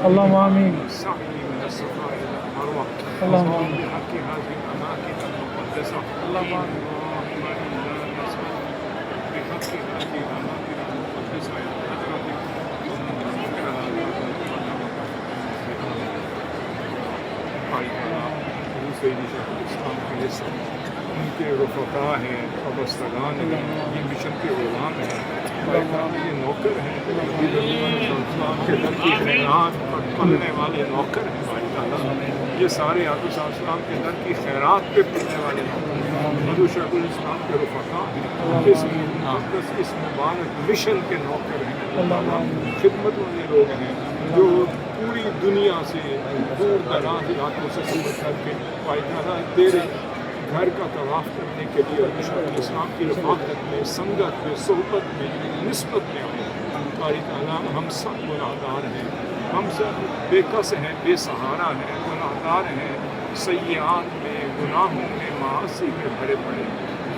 اللهم آمين. سعي من الصفا إلى المروة اللهم آمين. بحق هذه الأماكن المقدسة اللهم آمين. اللهم إنا نسألك بحق هذه الأماكن المقدسة إلى حضرتك اسلام کے حصہ ان کے رفقا ہیں، وابستگان ہیں، یہ مشن کے غلام ہیں، یہ نوکر ہیں، اسلام کے در کی خیرات پر پلنے والے نوکر ہیں بھائی تعالیٰ، یہ سارے آدھو صاحب اسلام کے در کی خیرات پہ پلنے والے نوکر ہیں، حضور شیخ الاسلام کے رفقا ہیں، اس مقدس اس مبارک مشن کے نوکر ہیں اللہ تعالیٰ، خدمت والے لوگ ہیں جو پوری دنیا سے دور دراز علاقوں سے سفر کر کے بھائی تعالیٰ تیرے گھر کا طواف کرنے کے لیے اور اسلام کی رفاقت میں، سنگت میں، صحبت میں، نسبت میں آئے ہیں بھائی تعالیٰ، ہم سب گناہگار ہیں، ہم سب بے کس ہیں، بے سہارا ہیں، گناہگار ہیں، سیئات میں، گناہوں میں، معاصی میں بھرے پڑے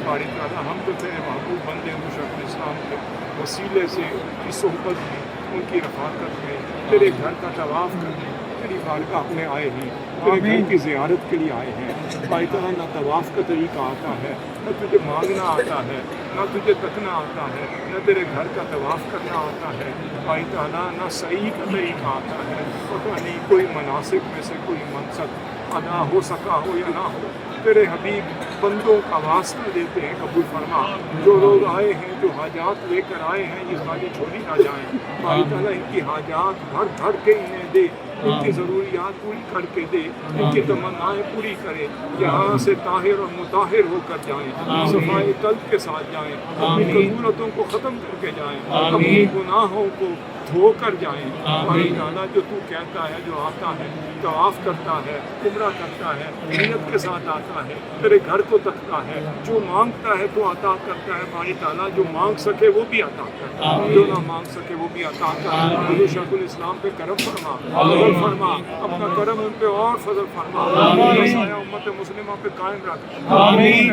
بھائی تعالیٰ، ہم تو تیرے محبوب بندے مشرف اسلام کے وسیلے سے ان کی صحبت میں، ان کی رفاقت میں، تیرے گھر کا طواف کرنے، تیری بارگاہ میں آئے ہیں، تیرے گھر کی زیارت کے لیے آئے ہیں بھائی تعالیٰ، نہ طواف کا طریقہ آتا ہے، نہ تجھے مانگنا آتا ہے، نہ تجھے تکنا آتا ہے، نہ تیرے گھر کا طواف کرنا آتا ہے بھائی تعالیٰ، نہ صحیح کا طریقہ آتا ہے، پتہ نہیں کوئی مناسک میں سے کوئی منصب ادا ہو سکا ہو یا نہ ہو، تیرے حبیب بندوں کا واسطہ دیتے ہیں، قبول فرما، جو لوگ آئے ہیں، جو حاجات لے کر آئے ہیں، یہ خالی چھوڑی نہ جائیں بھائی تعالیٰ، ان کی حاجات بھر بھر کے انہیں دے، ان کی ضروریات پوری کر کے دے، ان کی تمنائیں پوری کرے، یہاں سے طاہر اور مطہر ہو کر جائیں، صفائی قلب کے ساتھ جائیں، اپنی کذورتوں کو ختم کر کے جائیں، اپنی گناہوں کو دھو کر جائیں بھائی تعالیٰ، جو تو کہتا ہے، جو آتا ہے، طواف کرتا ہے، عمرہ کرتا ہے، نیت کے ساتھ آتا ہے، تیرے گھر کو تکتا ہے، جو مانگتا ہے تو عطا کرتا ہے بھائی تعالیٰ، جو مانگ سکے وہ بھی عطا کرتا ہے، جو نہ مانگ سکے وہ بھی عطا کرتا ہے، حضور شیخ الاسلام پہ کرم فرما، فضل فرما، اپنا کرم ان پہ اور فضل فرما، سایہ امت مسلمہ پہ قائم رکھ،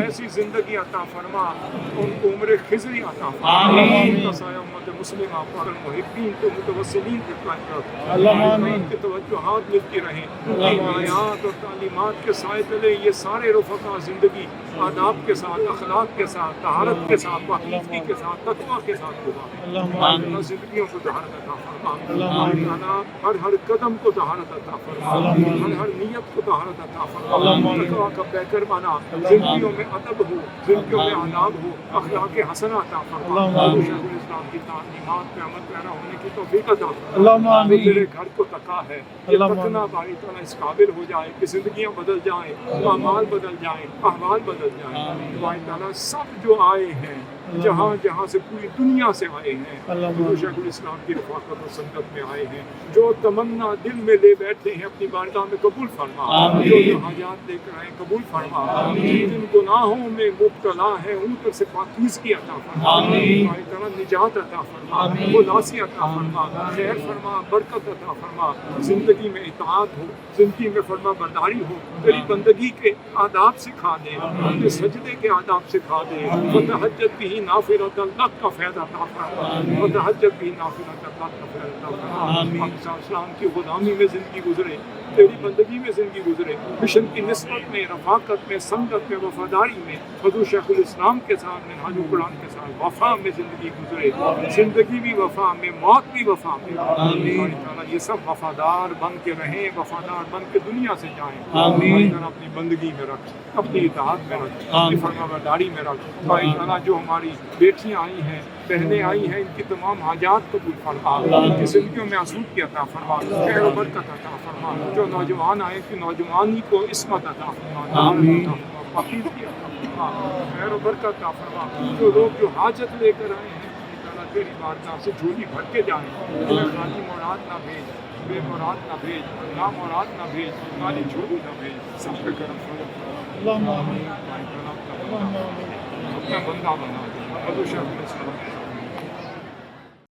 ایسی زندگی عطا فرما، ان کو عمر خضری عطا فرما، سایہ امت مسلمہ پر محبین کو متوسلین پہ قائم رکھ، ان کی توجہات ملتی رہیں، ان کی آیات اور تعلیمات کے سائے تلے یہ سارے رفقا زندگی آداب کے ساتھ، اخلاق کے ساتھ، طہارت کے ساتھ، پاکیزگی کے ساتھ، تقویٰ کے ساتھ گزاریں، اللہ زندگیوں کو طہارت عطا فرما، اللہ ہر قدم کو طہارت عطا فرما، ہر نیت کو طہارت عطا فرما، تقویٰ کا پیکر بنا، زندگیوں میں ادب ہو، زندگیوں میں آداب ہو، اخلاق حسنہ عطا فرما، شیخ الاسلام کی تعلیمات پہ عمل پیرا ہونے کی توفیق عطا فرما، جو تیرے گھر کو تکا ہے، یہ تکنا بھائی تعالیٰ اس قابل ہو جائے کہ زندگیاں بدل جائیں، اعمال بدل جائیں، احوال بدل جائیں بھائی تعالیٰ، سب جو آئے ہیں جہاں جہاں سے پوری دنیا سے آئے ہیں، حضور شیخ الاسلام کی رفاقت اور سنگت میں آئے ہیں، جو تمنا دل میں لے بیٹھے ہیں اپنی بارگاہ میں قبول فرما، جو حاجات لے کر آئے قبول فرما، جن گناہوں میں مبتلا ہیں ان پر سے پاکیزگی عطا فرما، بھائی تعالیٰ نجات عطا فرما، خلاصی عطا فرما، خیر فرما، برکت عطا فرما، زندگی میں اطاعت ہو، زندگی میں فرما برداری ہو، تیری بندگی کے آداب سکھا دے، اپنے سجدے کے آداب سکھا دے، وتہجد بھی نافلۃ لک کا فیض عطا فرما، وتہجد بھی نافلۃ لک کا فیض عطا فرما، ہم اسلام کی غلامی میں زندگی گزرے، تیری بندگی میں زندگی گزرے، مشن کی نسبت میں، رفاقت میں، سنگت میں، وفاداری میں، حضور شیخ الاسلام کے ساتھ، منہاج القرآن کے ساتھ وفا میں زندگی گزرے، زندگی بھی وفا میں، موت بھی وفا میں، اللہ تعالیٰ یہ سب وفادار بن کے رہیں، وفادار بن کے دنیا سے جائیں، اللہ تعالیٰ اپنی بندگی میں رکھ، اپنی اطاعت میں رکھ، اپنی فرما برداری میں رکھ، اللہ تعالیٰ جو ہماری بیٹیاں آئی ہیں، بہنیں آئی ہیں، ان کی تمام حاجات قبول فرما، ان کی زندگیوں میں آسودگی عطا فرما، خیر و برکت عطا فرما، جو نوجوان آئے کہ نوجوانی کو عصمت عطا فرما، پاکیزگی عطا فرما، خیر و برکت عطا فرما، جو لوگ جو حاجت لے کر آئے ہیں اللہ تعالیٰ تیری بارگاہ سے جھولی بھر کے جائیں، انہیں خالی مراد نہ بھیج، بے مراد نہ بھیج، نا مراد نہ بھیج، خالی جھولی نہ بھیج، سب پہ کرم فرما، اپنا بندہ بنا دے، حضور شیخ الاسلام